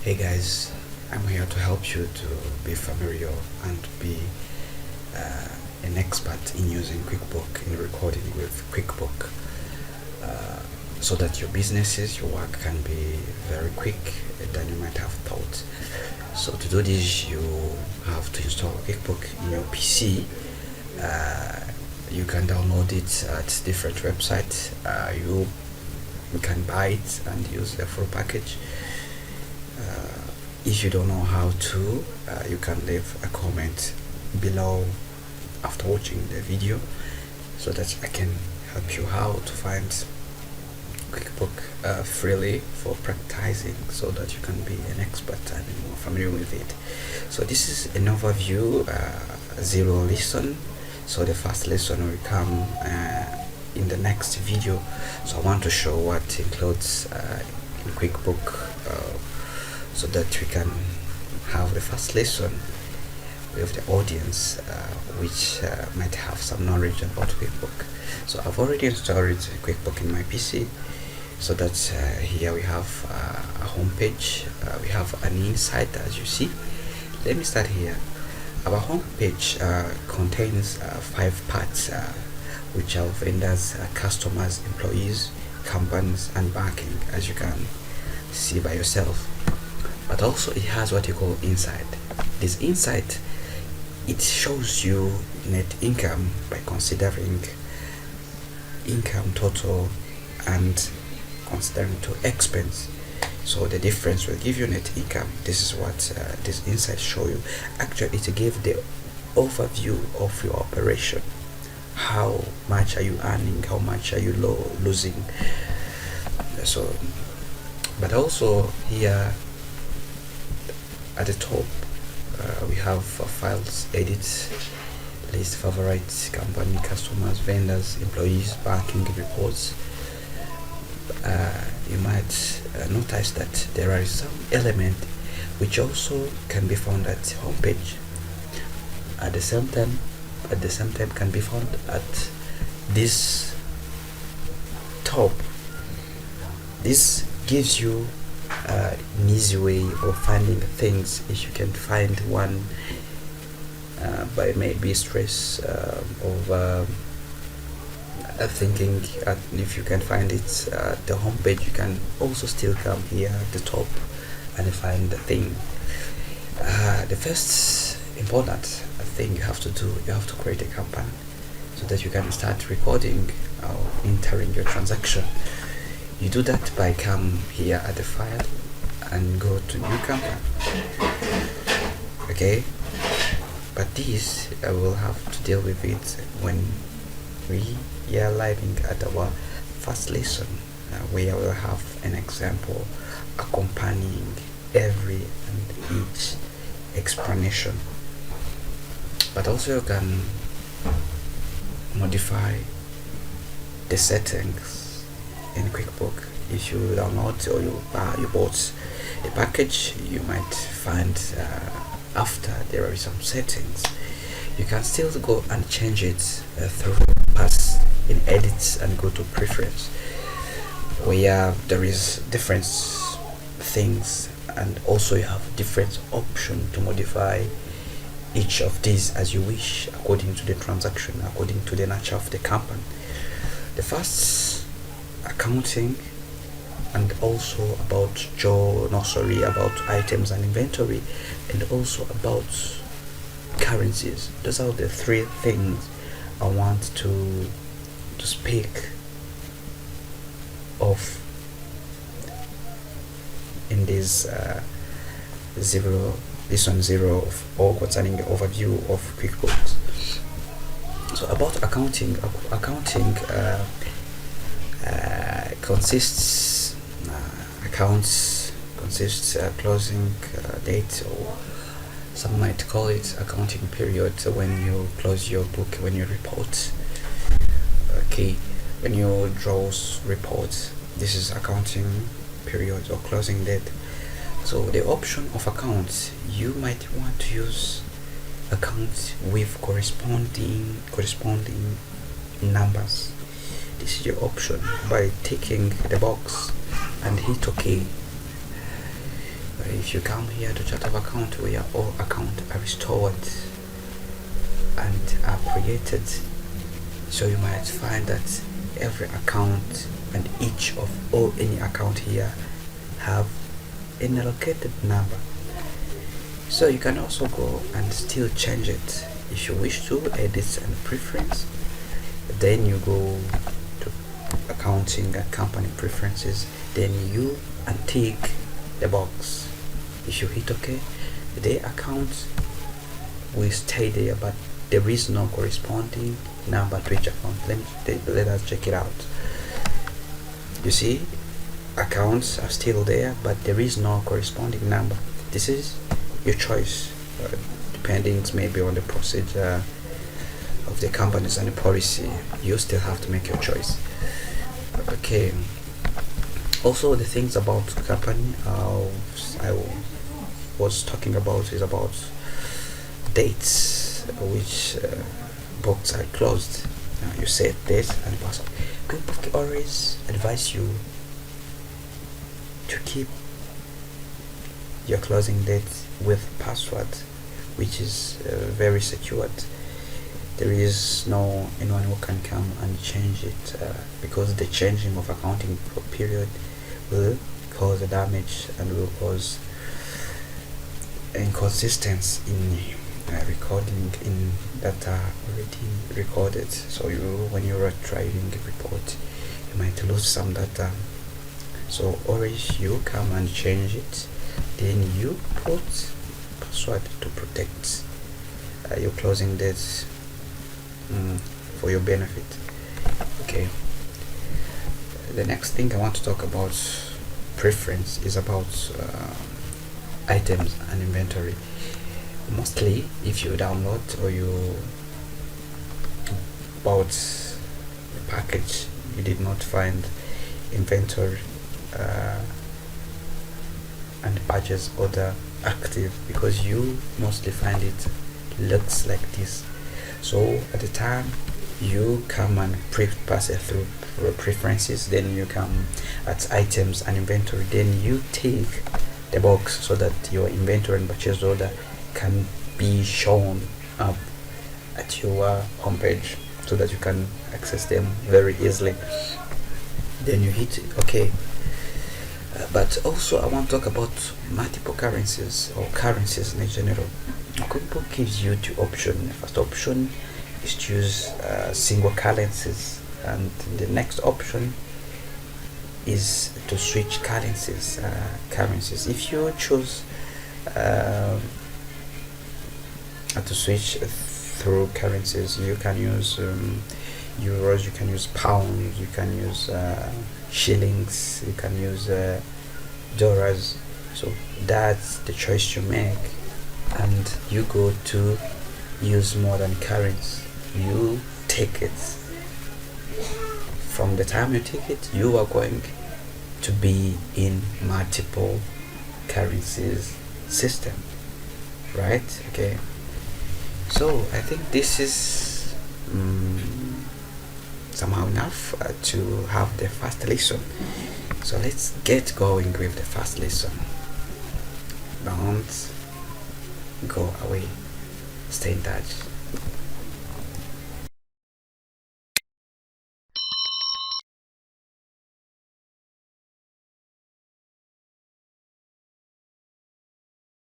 Hey guys, I'm here to help you to be familiar and be an expert in using QuickBook, in recording with QuickBook, so that your businesses, your work can be very quick than you might have thought. So to do this, you have to install QuickBook in your PC. You can download it at different websites. You can buy it and use the full package. If you don't know how to, you can leave a comment below after watching the video so that I can help you how to find QuickBook freely for practicing, so that you can be an expert and more familiar with it. So this is an overview, zero lesson. So the first lesson will come in the next video. So I want to show what includes in QuickBook, so that we can have the first lesson with the audience which might have some knowledge about QuickBook. So I've already installed QuickBook in my PC, so that here we have a home page. We have an insight, as you see. Let me start here. Our home page contains 5 parts, which are vendors, customers, employees, companies, and banking, as you can see by yourself. But also it has what you call insight. This insight, it shows you net income by considering income total and considering to expense. So the difference will give you net income. This is what this insight show you. Actually, it gives the overview of your operation. How much are you earning? How much are you losing? So, but also here at the top, we have files, edit, list, favorites, company, customers, vendors, employees, banking reports. You might notice that there are some element which also can be found at homepage. At the same time can be found at this top. This gives you an easy way of finding things. If you can find one by maybe stress of thinking, if you can find it at the home page, you can also still come here at the top and find the thing. The first important thing you have to do, you have to create a company so that you can start recording or entering your transaction. You do that by come here at the file and go to new company. Okay, but this I will have to deal with it when we are living at our first lesson, where we will have an example accompanying every and each explanation. But also you can modify the settings in QuickBook. If you download or you bought a package, you might find after there are some settings, you can still go and change it through pass in edits and go to preference, where there is different things, and also you have different option to modify each of these as you wish, according to the transaction, according to the nature of the company. The first, accounting, and also about about items and inventory, and also about currencies. Those are the 3 things I want to speak of in this lesson 0 of all concerning the overview of QuickBooks. So about accounting, consists accounts consists closing date, or some might call it accounting period, when you close your book, when you report. Okay, when you draw report, this is accounting period or closing date. So the option of accounts, you might want to use accounts with corresponding numbers. This is your option by ticking the box and hit OK. If you come here to chart of account, where all accounts are restored and are created, so you might find that every account and each of all any account here have an allocated number. So you can also go and still change it if you wish to. Edit and preference, then you go to accounting and company preferences, then you untick the box. If you hit OK, the account will stay there, but there is no corresponding number to each account. Let us check it out. You see, accounts are still there, but there is no corresponding number. This is your choice, depending maybe on the procedure of the companies and the policy. You still have to make your choice. Okay. Also, the things about company I was talking about is about dates which books are closed. You set date and password. QuickBooks always advise you to keep your closing date with password, which is very secured. There is no anyone who can come and change it, because the changing of accounting period will cause a damage and will cause inconsistency in recording in data already recorded. So when you are driving a report, you might lose some data. So always you come and change it, then you put password to protect your closing dates for your benefit. Okay. The next thing I want to talk about preference is about items and inventory. Mostly if you download or you bought a package, you did not find inventory and purchase order active, because you mostly find it looks like this. So at the time you come and pass it through preferences, then you come at items and inventory, then you take the box so that your inventory and purchase order can be shown up at your homepage so that you can access them very easily. Then you hit OK. But also I want to talk about multiple currencies or currencies in general. QuickBooks gives you two options. The first option is to use single currencies, and the next option is to switch currencies. If you choose to switch through currencies, you can use euros, you can use pounds, you can use shillings, you can use dollars. So that's the choice you make, and you go to use more than currency. You take it. From the time you take it, you are going to be in multiple currencies system, right? Okay. So I think this is somehow enough to have the first lesson. So let's get going with the first lesson. Don't go away. Stay in touch.